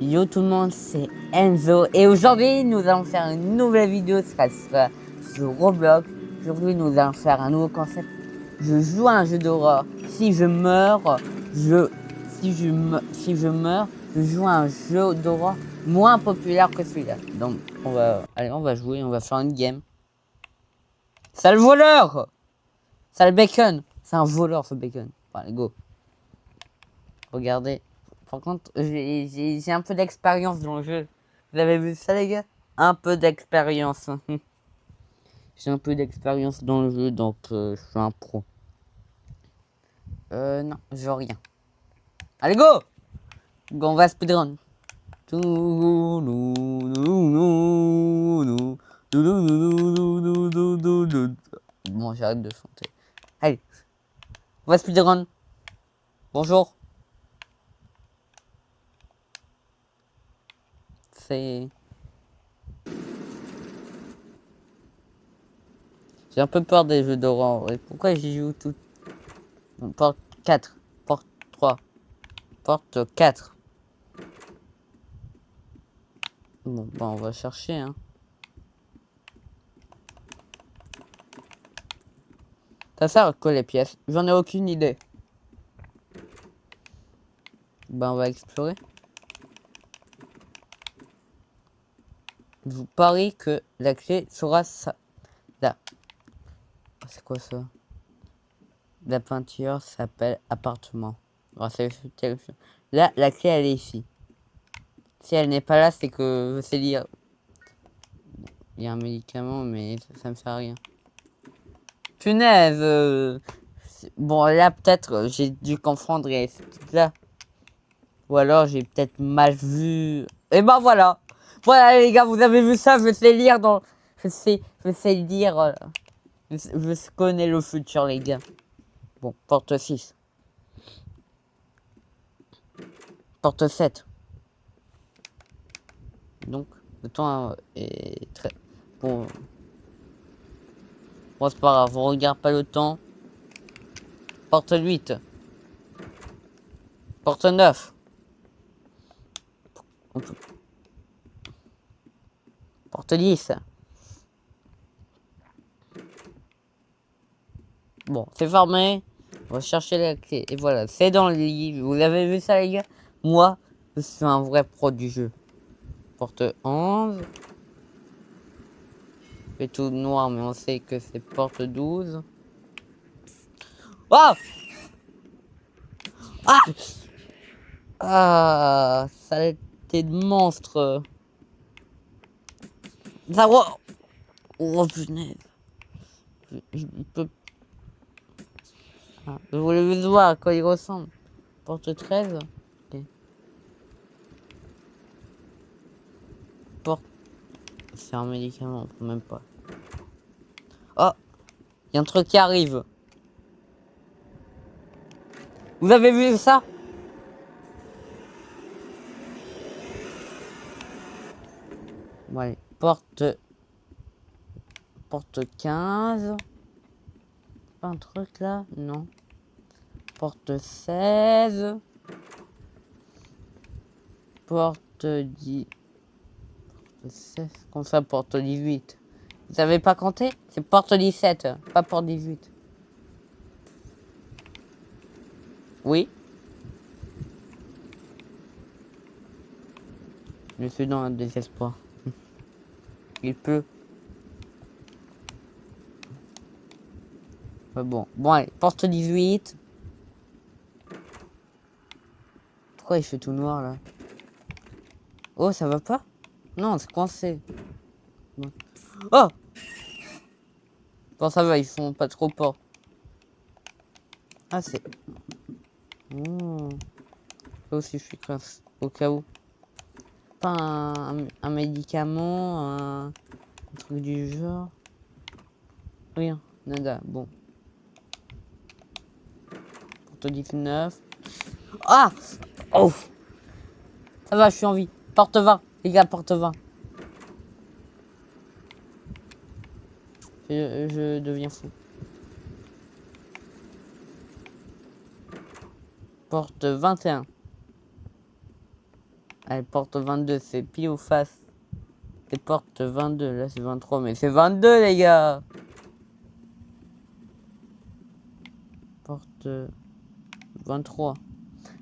Yo tout le monde, c'est Enzo et aujourd'hui nous allons faire une nouvelle vidéo, ce sera sur Roblox. Aujourd'hui nous allons faire un nouveau concept. Je joue à un jeu d'horreur. Si je meurs, si je meurs, je joue à un jeu d'horreur moins populaire que celui-là. Donc on va jouer, on va faire une game. Sale voleur! Sale bacon! C'est un voleur ce bacon. Allez go. Regardez. Par contre, j'ai un peu d'expérience dans le jeu. Vous avez vu ça, les gars? Un peu d'expérience. J'ai un peu d'expérience dans le jeu, donc je suis un pro. Non, je veux rien. Allez, go! Go, on va speedrun. Bon, j'arrête de chanter. Allez, on va speedrun. Bonjour. C'est... J'ai un peu peur des jeux d'horreur. Pourquoi j'y joue tout? Porte 4. Porte 3. Porte 4. Bon, bah on va chercher, hein. Ça sert à quoi les pièces? J'en ai aucune idée. Bah on va explorer. Je vous parie que la clé sera ça. Là. C'est quoi ça? La peinture s'appelle appartement. Bon, là, la clé elle est ici. Si elle n'est pas là, c'est que je sais lire. Il y a un médicament, mais ça me fait rien. Punaise! Bon, là, peut-être, j'ai dû confondre là. Ou alors, j'ai peut-être mal vu. Et ben voilà! Voilà, les gars, vous avez vu ça? Je sais lire dans... Je sais lire... Je connais le futur, les gars. Bon, porte 6. Porte 7. Donc, le temps est très... Bon, c'est pas grave, on regarde pas le temps. Porte 8. Porte 9. Porte 10. Bon, c'est fermé. On va chercher la clé. Et voilà, c'est dans le lit. Vous avez vu ça, les gars? Moi, je suis un vrai pro du jeu. Porte 11. C'est tout noir, mais on sait que c'est porte 12. Oh! Ah! Ah! Saleté de monstre! Ça va! Oh, punaise! Je peux... Ah, je voulais juste voir à quoi il ressemble. Porte 13. Okay. Porte... C'est un médicament, on peut même pas. Oh! Il y a un truc qui arrive. Vous avez vu ça? Bon, allez. Porte 15. Pas un truc là? Non. Porte 16. Porte 10. Porte 16. Comme ça, porte 18. Vous avez pas compté? C'est porte 17, pas porte 18. Oui. Je suis dans un désespoir. Il pleut. Bon, allez, porte 18. Pourquoi il fait tout noir là? Oh, ça va pas? Non, c'est coincé. Bon. Oh! Bon, ça va, ils font pas trop peur. Ah, c'est... Oh. Là aussi, je suis classe. Au cas où. Pas un médicament, un truc du genre. Rien, nada. Bon. Porte 19. Ah! Oh! Ça va, je suis en vie. Porte 20. Les gars, porte 20. Je deviens fou. Porte 21. Allez, porte 22, c'est pile ou face. C'est porte 22, là c'est 23, mais c'est 22 les gars. Porte 23.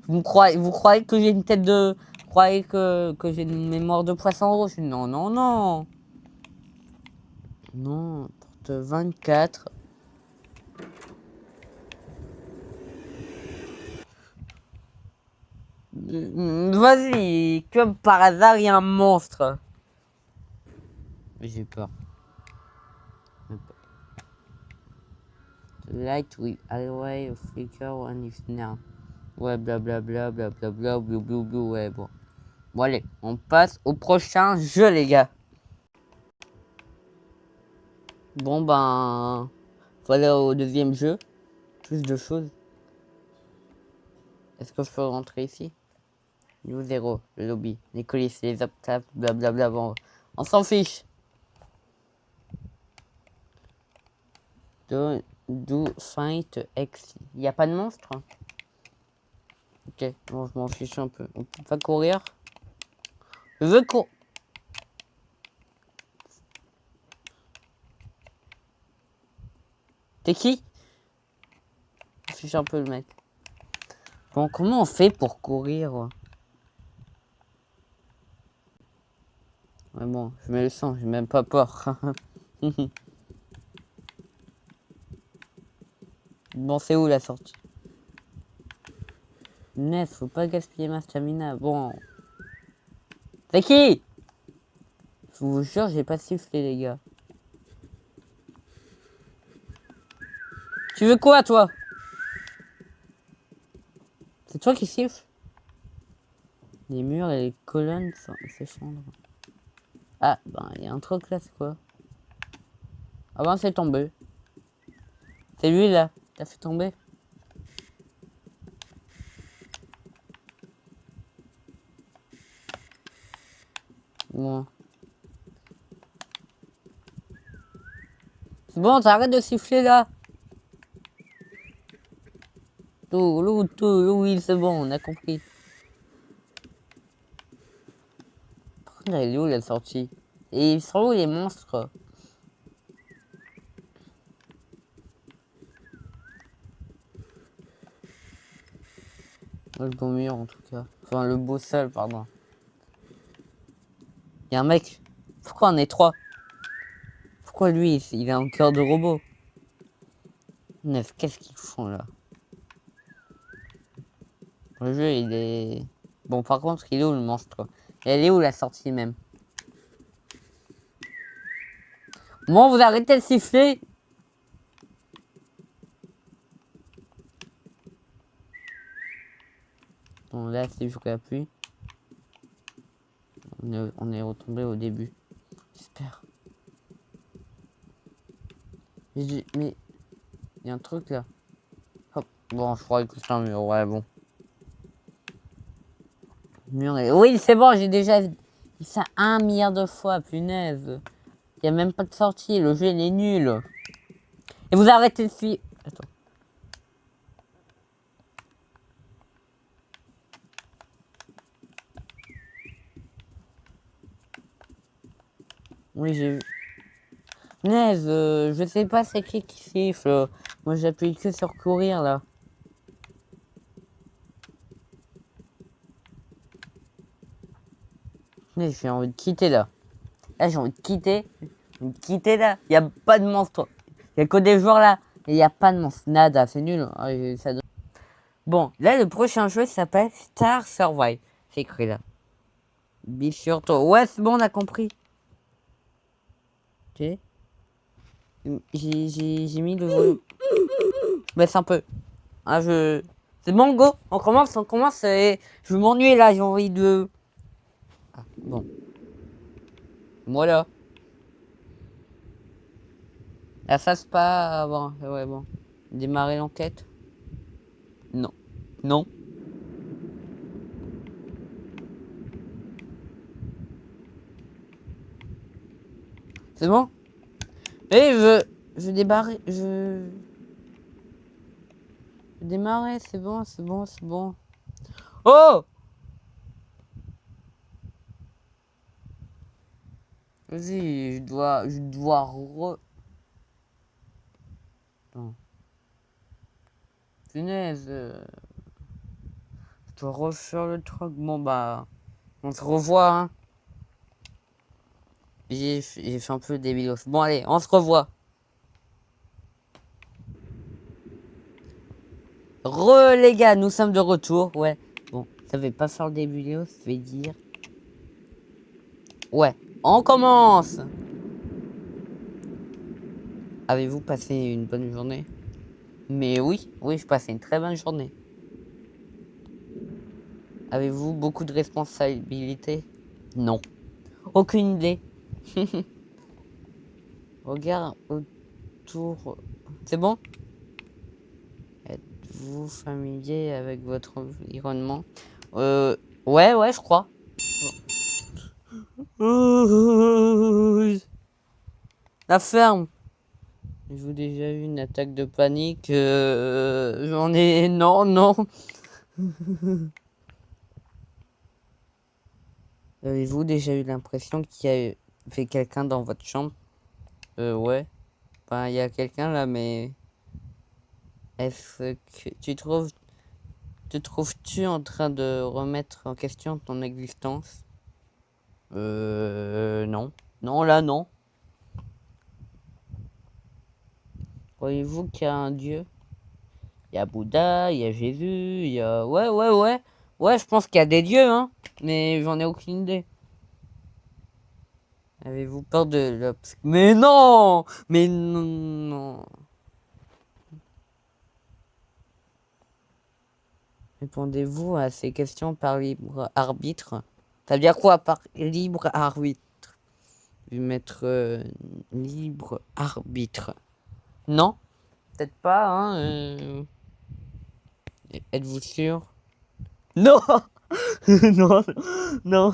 Vous croyez que j'ai une tête de... Vous croyez que j'ai une mémoire de poisson rouge? Non, non, non. Non, porte 24. Vas-y, comme par hasard, il y a un monstre. J'ai peur. The light will highway flicker when it's near. Ouais, blablabla, blablabla, blablabla, ouais, bon. Bon, allez, on passe au prochain jeu, les gars. Bon, ben... Voilà au deuxième jeu. Plus de choses. Est-ce que je peux rentrer ici? Niveau 0, le lobby, les coulisses, les obstacles, blablabla, bon. On s'en fiche. Do fight X. Il n'y a pas de monstre? Ok, bon, je m'en fiche un peu. On peut pas courir. Je veux courir. T'es qui? Je fiche un peu le mec. Bon, comment on fait pour courir? Ouais, bon, je mets le sang, j'ai même pas peur. Bon, c'est où la sortie? Ness, faut pas gaspiller ma stamina. Bon. C'est qui? Je vous jure, j'ai pas sifflé, les gars. Tu veux quoi, toi? C'est toi qui siffle? Les murs et les colonnes s'effondrent. Ah, ben, il y a un truc là, c'est quoi? Ah ben, c'est tombé. C'est lui, là. T'as fait tomber? Bon. C'est bon, t'arrêtes de siffler, là. Oui, c'est bon, on a compris. Par contre, elle est où, la sortie? Et ils sont où, les monstres? Le beau mur, en tout cas. Enfin, le beau sol, pardon. Il y a un mec. Pourquoi on est trois? Pourquoi lui, il a un cœur de robot? Neuf, qu'est-ce qu'ils font là? Le jeu, il est... Bon, par contre, il est où le monstre? Elle est où la sortie même? Bon, vous arrêtez de siffler? Bon, là, c'est jusqu'à la pluie. On est retombé au début. J'espère. Mais il y a un truc là. Hop. Bon, je crois que c'est un mur. Ouais, bon. Mur et... Oui, c'est bon, j'ai déjà dit ça 1 milliard de fois, punaise. Il n'y a même pas de sortie, le jeu il est nul. Et vous arrêtez de suivre. Attends. Oui, j'ai vu. Punaise, je sais pas c'est qui siffle. Moi j'appuie que sur courir là. Mais j'ai envie de quitter là. Là j'ai envie de quitter. J'ai envie de quitter là. Il n'y a pas de monstre. Il n'y a que des joueurs là. Et il n'y a pas de monstre. Nada, c'est nul. Ah, bon, là le prochain jeu s'appelle Star Survive. C'est écrit là. Be sure to... Ouais, c'est bon, on a compris. Ok. J'ai mis le volume. Baisse un peu. Ah, c'est bon, go. On commence. Et... Je m'ennuie là, j'ai envie de... Ah, bon. Voilà. La phase pas avant. Ouais, bon. Démarrer l'enquête. Non. Non. C'est bon? Et je débarrer. Démarrer, c'est bon. Oh! Vas-y, je dois Attends. Punaise, je dois refaire le truc. Bon, bah, on se revoit, hein. J'ai fait un peu des vidéos. Bon, allez, on se revoit. Les gars, nous sommes de retour. Ouais, bon, ça va pas faire le début vidéo, ça veut dire. Ouais, on commence. Avez-vous passé une bonne journée? Mais oui, oui, je passais une très bonne journée. Avez-vous beaucoup de responsabilités? Non. Aucune idée. Regarde autour. C'est bon? Êtes-vous familier avec votre environnement? Ouais, ouais, je crois. La ferme. Avez-vous déjà eu une attaque de panique? J'en ai... Non, non. Avez-vous déjà eu l'impression qu'il y a fait quelqu'un dans votre chambre? Ouais. Enfin, il y a quelqu'un là, mais... Est-ce que te trouves-tu en train de remettre en question ton existence? Non. Non, là, non. Croyez-vous qu'il y a un Dieu? Il y a Bouddha, il y a Jésus, il y a... Ouais, ouais, ouais. Ouais, je pense qu'il y a des dieux, hein. Mais j'en ai aucune idée. Avez-vous peur de la... Mais non! Mais non, non. Répondez-vous à ces questions par libre arbitre. Ça veut dire quoi par libre arbitre? Je vais mettre libre arbitre. Non, peut-être pas, hein. Êtes-vous sûr? Non! Non, non.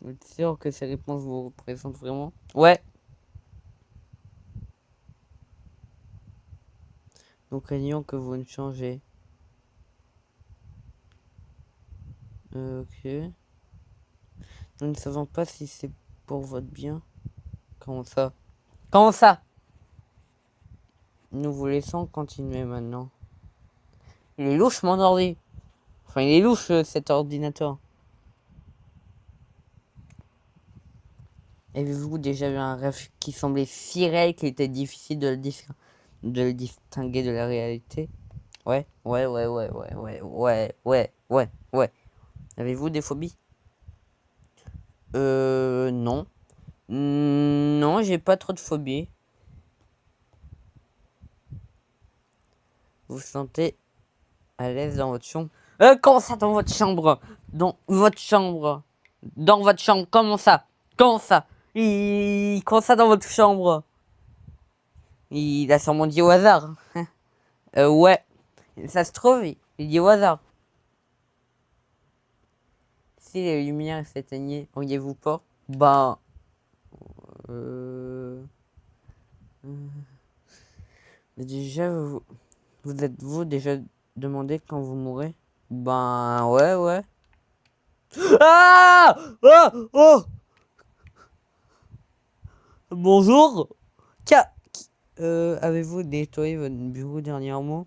Vous êtes sûr que ces réponses vous représentent vraiment? Ouais. Nous craignons que vous ne changez. Ok. Nous ne savons pas si c'est pour votre bien. Comment ça? Comment ça? Nous vous laissons continuer maintenant. Il est louche mon ordi. Enfin, il est louche cet ordinateur. Avez-vous déjà eu un rêve qui semblait si réel qu'il était difficile de le distinguer de la réalité? Ouais, ouais, ouais, ouais, ouais, ouais, ouais, ouais, ouais, ouais. Avez-vous des phobies? Non. Non, j'ai pas trop de phobies. Vous vous sentez à l'aise dans votre chambre? Comment ça dans votre chambre? Dans votre chambre? Dans votre chambre, comment ça? Comment ça? Comment ça dans votre chambre? Il a sûrement dit au hasard. Ouais. Ça se trouve, il dit au hasard. Si les lumières s'éteignaient, auriez-vous peur? Ben... Déjà, vous êtes-vous déjà demandé quand vous mourrez? Ben... Ouais, ouais. Ah! Ah! Oh! Bonjour! Qu'a... Avez-vous nettoyé votre bureau dernièrement?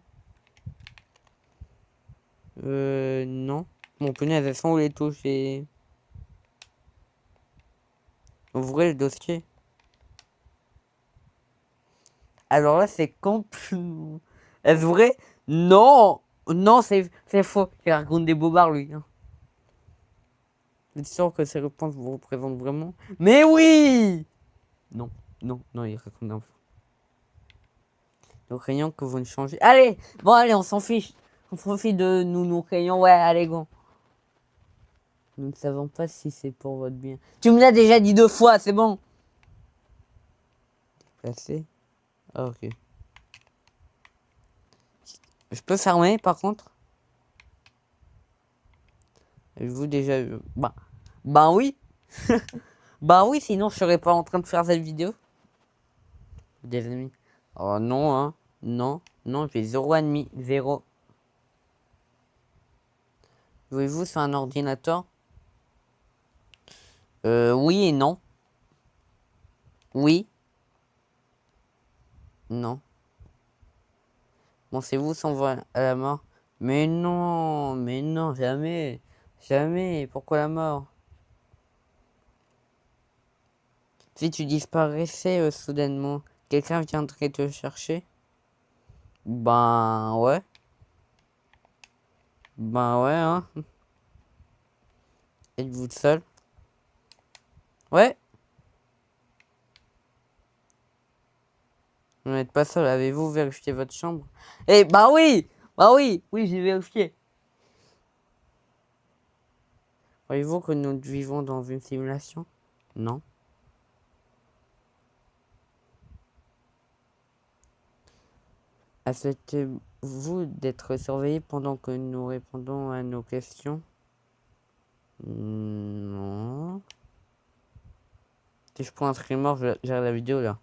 Non. Mon punaise, elles sont où les touches et... Ouvrez le dossier. Alors là, c'est complètement... Est-ce vrai? Non! Non, c'est faux. Il raconte des bobards, lui. Hein. Vous êtes sûr que ces réponses vous représentent vraiment? Mais oui! Non, non, non, il raconte n'importe. Nous craignons que vous ne changez. Allez! Bon, allez, on s'en fiche. On s'en fiche de nous craignons. Ouais, allez, go. Nous ne savons pas si c'est pour votre bien. Tu me l'as déjà dit 2 fois, c'est bon. Déplacer. Ah, ok. Je peux fermer, par contre? Avez-vous déjà eu... Ben oui. Bah oui, sinon je serais pas en train de faire cette vidéo. Des amis. Oh non, hein. Non, non, j'ai 0,5. 0. Jouez-vous sur un ordinateur? Oui et non. Oui. Non. Pensez-vous s'envoie à la mort? Mais non, jamais. Jamais. Pourquoi la mort? Si tu disparaissais soudainement, quelqu'un viendrait te chercher? Ben ouais. Ben ouais, hein. Êtes-vous seul? Ouais. Vous n'êtes pas seul. Avez-vous vérifié votre chambre? Eh, bah oui! Bah oui! Oui, j'ai vérifié. Croyez-vous que nous vivons dans une simulation? Non. Acceptez-vous d'être surveillé pendant que nous répondons à nos questions? Non. Si je prends un streamer, j'arrête la vidéo là.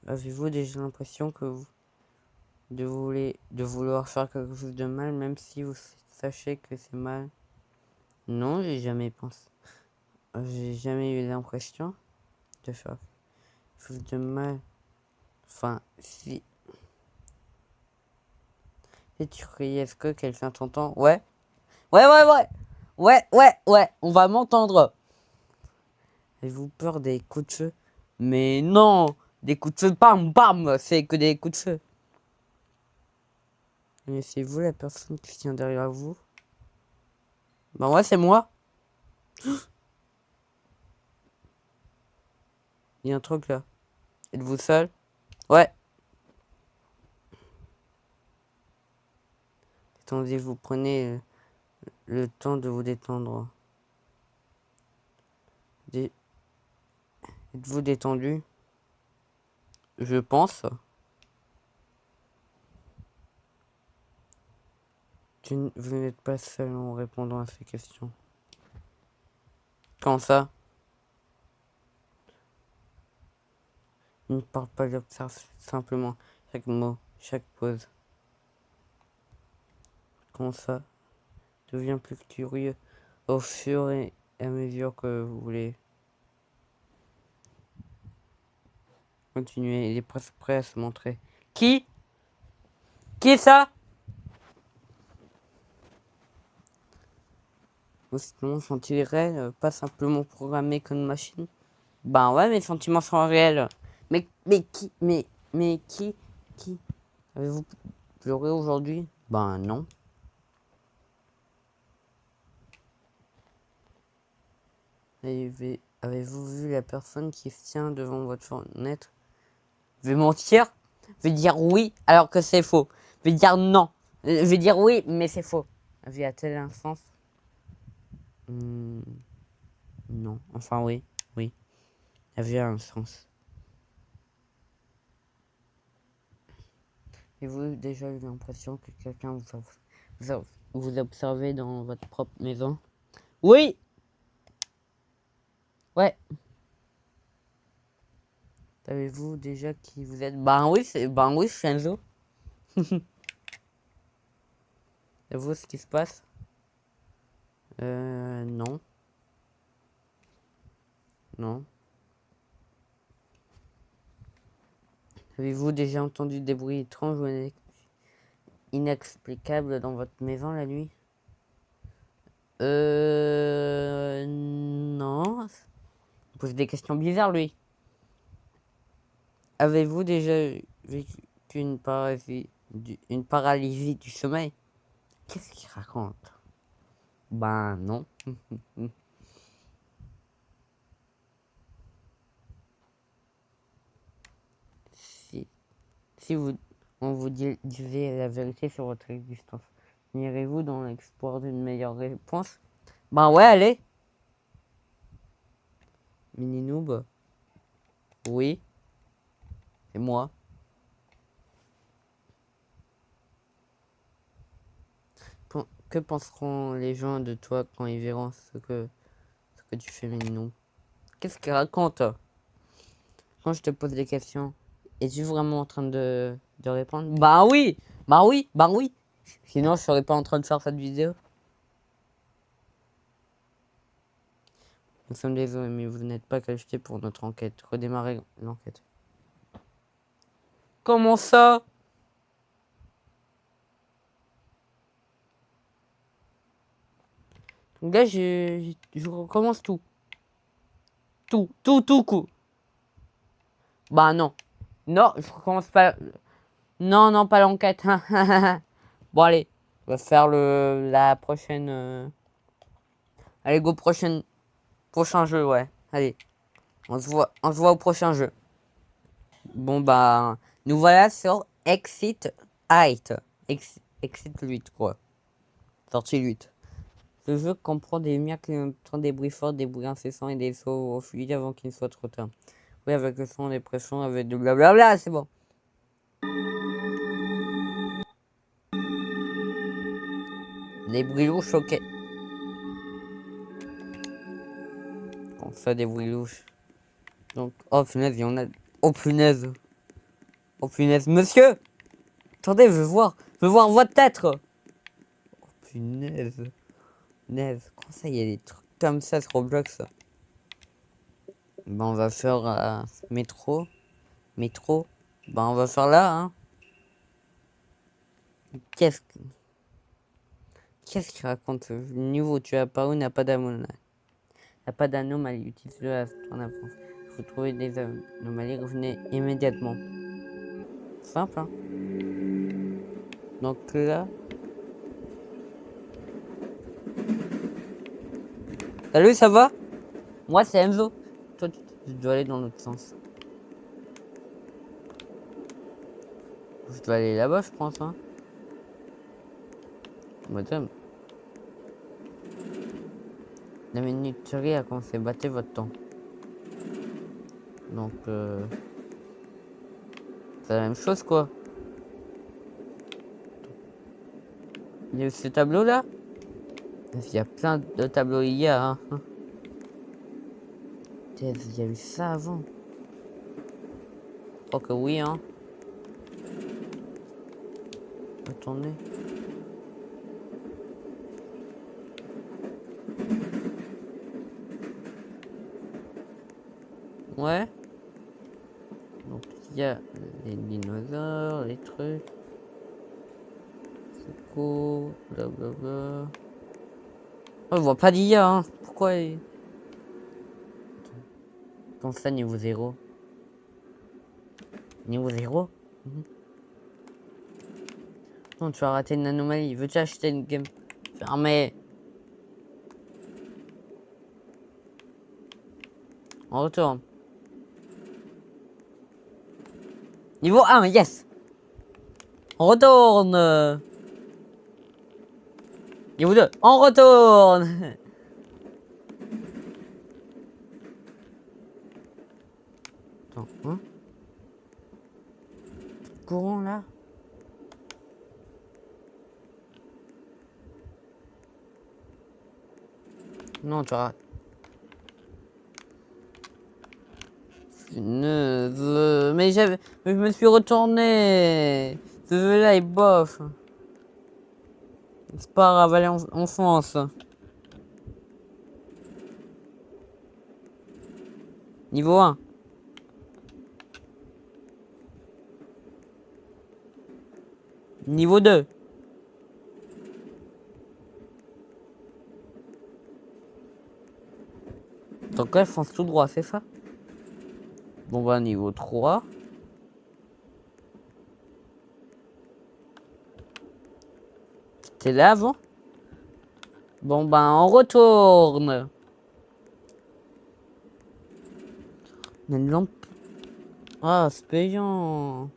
Avez-vous déjà l'impression que de vouloir faire quelque chose de mal, même si vous sachez que c'est mal? Non, j'ai jamais pensé. J'ai jamais eu l'impression de faire quelque chose de mal. Enfin, si tu cries, est-ce que quelqu'un t'entend? Ouais. Ouais, on va m'entendre. Avez-vous peur des coups de feu? Mais non, des coups de feu, bam, bam, c'est que des coups de feu. Connaissez-vous la personne qui tient derrière vous? Ben ouais, c'est moi. Il y a un truc là. Êtes-vous seul? Ouais. Détendez-vous, prenez le temps de vous détendre. Êtes-vous détendu? Je pense. Vous n'êtes pas seul en répondant à ces questions. Quand ça? Il ne parle pas, il observe simplement chaque mot, chaque pause. Quand ça? Devient plus curieux au fur et à mesure que vous voulez continuer. Il est presque prêt à se montrer. Qui? Qui est ça? Vos sentiments sont-ils réels, pas simplement programmés comme une machine? Ben ouais, mes sentiments sont réels. Mais qui? Mais qui? Avez-vous pleuré aujourd'hui? Ben non. Avez-vous vu la personne qui se tient devant votre fenêtre? Je vais mentir? Je vais dire oui alors que c'est faux. Je vais dire non. Je vais dire oui, mais c'est faux. Vie a-t-elle un sens? Hmm, non. Enfin oui, oui. La vie a un sens. Avez-vous déjà eu l'impression que quelqu'un vous observez dans votre propre maison? Oui! Ouais. Savez-vous déjà qui vous êtes? Ben oui, je suis Enzo. Savez-vous ce qui se passe? Non. Non. Avez-vous déjà entendu des bruits étranges ou inexplicables dans votre maison la nuit? Non. Il pose des questions bizarres, lui. Avez-vous déjà vécu une paralysie du sommeil? Qu'est-ce qu'il raconte? Ben non. Si, si on vous disait la vérité sur votre existence, n'irez-vous dans l'espoir d'une meilleure réponse? Ben ouais, allez. Mini noob. Oui, c'est moi. Que penseront les gens de toi quand ils verront ce que tu fais, Mini noob? Qu'est-ce qu'il raconte? Quand je te pose des questions, es-tu vraiment en train de répondre? Bah oui! Bah oui! Bah oui! Sinon, je serais pas en train de faire cette vidéo. Nous sommes désolés, mais vous n'êtes pas qualifié pour notre enquête. Redémarrer l'enquête. Comment ça? Donc là, je recommence tout. Tout coup. Bah non. Non, je recommence pas. Non, non, pas l'enquête. Bon, allez. On va faire la prochaine... Allez, go, prochain jeu, ouais. Allez. On se voit au prochain jeu. Bon, bah... Nous voilà sur Exit 8. Exit 8, quoi. Sortie 8. Ce jeu comprend des lumières qui entendent des bruits forts, des bruits incessants et des sauts fluides avant qu'il ne soit trop tard. Oui, avec le son, des pressions, avec du blablabla, c'est bon. Des bruits louches, ok. Bon, ça, des bruits louches. Donc, oh punaise, il y en a. Oh punaise. Oh punaise, monsieur! Attendez, je veux voir votre tête! Oh punaise. Punaise, comment ça, il y a des trucs comme ça sur Roblox? Ben, on va faire métro. Métro. Ben, on va faire là, hein. Qu'est-ce qu'il raconte? Le niveau tu as apparu n'a pas d'anomalie. N'a pas d'anomalie. Utilise-le en avance. Il faut trouver des anomalies. Revenez immédiatement. Simple, hein. Donc là. Salut, ça va? Moi, c'est Enzo. Toi, tu dois aller dans l'autre sens. Je dois aller là-bas, je pense, hein. Madame. La minuterie a commencé. Battez votre temps. Donc, c'est la même chose, quoi. Il y a eu ce tableau-là? Il y a plein de tableaux hier, hein. Il y a eu ça avant. Je crois que oui, hein. Attendez. Ouais. Donc il y a les dinosaures, les trucs. C'est cool, blablabla. Oh, je vois pas d'IA, hein. Pourquoi Comment ça, niveau 0? Niveau 0? Non, tu as raté une anomalie. Veux-tu acheter une game fermée? On retourne. Niveau 1, yes! On retourne! Niveau 2, on retourne! Attends, hein? Courant là? Non, tu as. Mais je me suis retourné. Ce jeu-là est bof. C'est pas grave, allez, on fonce. Niveau 1. Niveau 2. Donc là, je fonce tout droit, c'est ça? Bon bah, niveau 3. C'était là avant? Bon bah, on retourne. On a une lampe. Ah, c'est payant.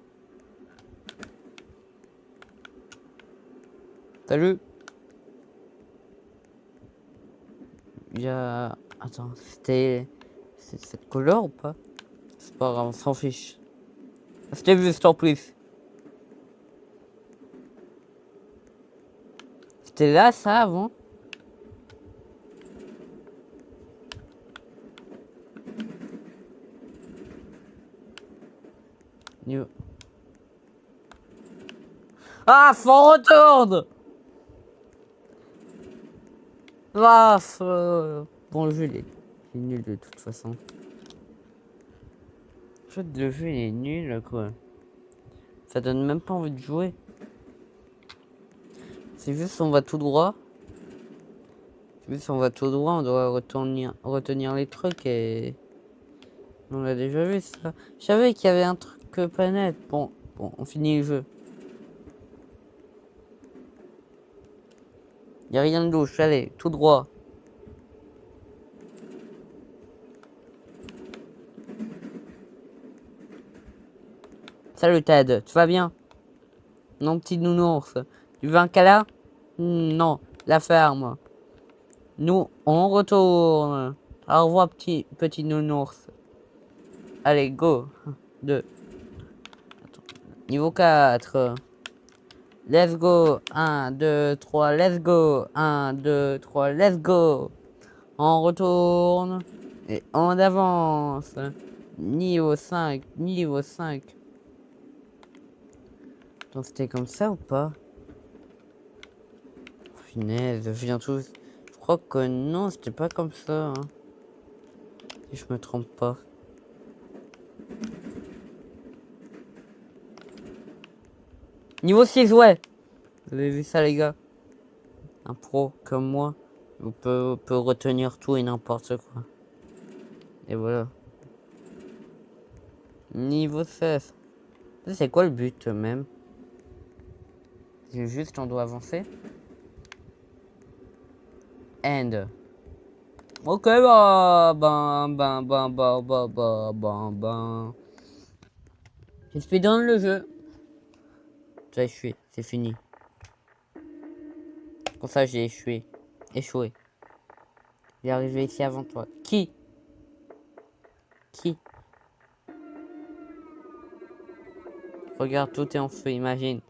Salut. Il y a... Attends, c'était... C'est cette couleur ou pas? C'est pas grave, on s'en fiche. C'était vu store plus. C'était là ça avant? Ah, faut retourne! Ah, bon, je l'ai. C'est nul de toute façon. En fait, le jeu il est nul quoi. Ça donne même pas envie de jouer. C'est juste on va tout droit. Juste on va tout droit, on doit retenir les trucs et... On l'a déjà vu ça. Je savais qu'il y avait un truc pas net. Bon, on finit le jeu. Y a rien de louche, allez, tout droit. Salut Ted, tu vas bien? Non, petit nounours. Tu veux un câlin? Non, la ferme. Nous, on retourne. Au revoir, petit nounours. Allez, go. 2. Niveau 4. Let's go. 1, 2, 3, let's go. 1, 2, 3, let's go. On retourne. Et on avance. Niveau 5, niveau 5. Attends, c'était comme ça ou pas? Punaise, je viens tout... Je crois que non, c'était pas comme ça. Hein. Si je me trompe pas. Niveau 6, ouais. Vous avez vu ça, les gars? Un pro comme moi peut retenir tout et n'importe quoi. Et voilà. Niveau 16. C'est quoi le but même? C'est juste on doit avancer. End. Ok, J'ai speedrun le jeu. J'ai échoué, c'est fini. Pour ça, j'ai échoué. Échoué. Il est arrivé ici avant toi. Qui? Regarde, tout est en feu, imagine.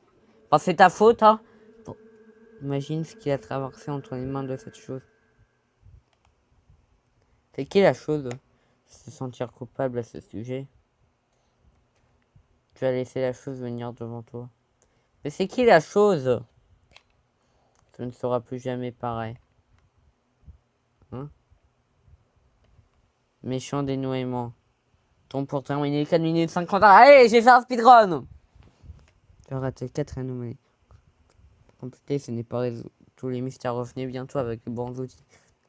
Enfin, c'est ta faute, hein? Bon. Imagine ce qu'il a traversé entre les mains de cette chose. C'est qui la chose? Se sentir coupable à ce sujet. Tu as laissé la chose venir devant toi. Mais c'est qui la chose? Ce ne sera plus jamais pareil. Hein? Méchant dénouement. Ton pour terminer 4 minutes 50 ans. Allez, j'ai fait un speedrun! Tu as raté 4 anomalies. Compliqué, ce n'est pas résolu. Tous les mystères revenaient bientôt avec les bons outils.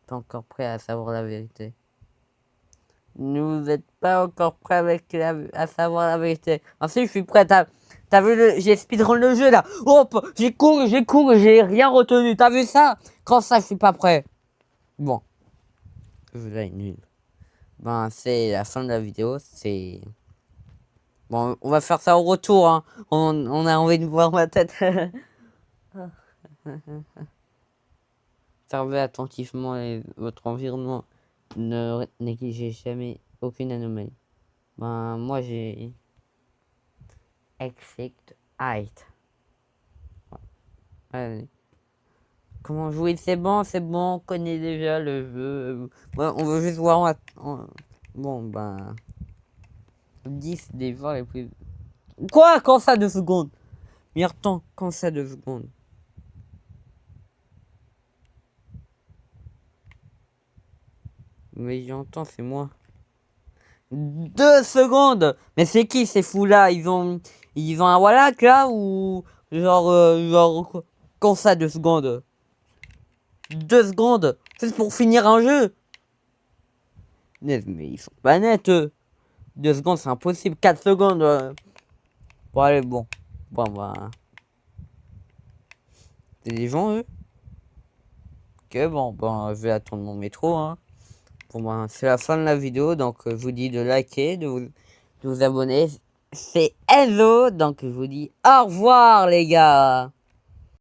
Pas encore prêt à savoir la vérité. Vous n'êtes pas encore prêt à savoir la vérité. Ensuite, je suis prêt. T'as vu j'ai speedrun le jeu là. Hop, j'ai couru, j'ai rien retenu. T'as vu ça? Quand ça, je suis pas prêt. Bon. Je vais nul. Ben, c'est la fin de la vidéo. C'est... Bon, on va faire ça au retour. Hein. On a envie de voir ma tête. Observez attentivement votre environnement. Ne négligez jamais aucune anomalie. Ben, moi j'ai... Exit height. Allez. Comment jouer? C'est bon, on connaît déjà le jeu. Ouais, on veut juste voir... Bon, ben... 10 des voies les plus... Quoi? Quand ça 2 secondes? Meilleur temps, quand ça 2 secondes? Mais j'entends, c'est moi. 2 secondes! Mais c'est qui ces fous là? Ils ont un Wallach là ou genre quand ça 2 secondes? 2 secondes? C'est pour finir un jeu? Mais ils sont pas nets eux. 2 secondes c'est impossible. 4 secondes. Bon allez bon. Bon bah. C'est des gens eux? Ok bon ben je vais attendre mon métro hein. Bon ben c'est la fin de la vidéo donc je vous dis de liker, de vous abonner. C'est Enzo donc je vous dis au revoir les gars.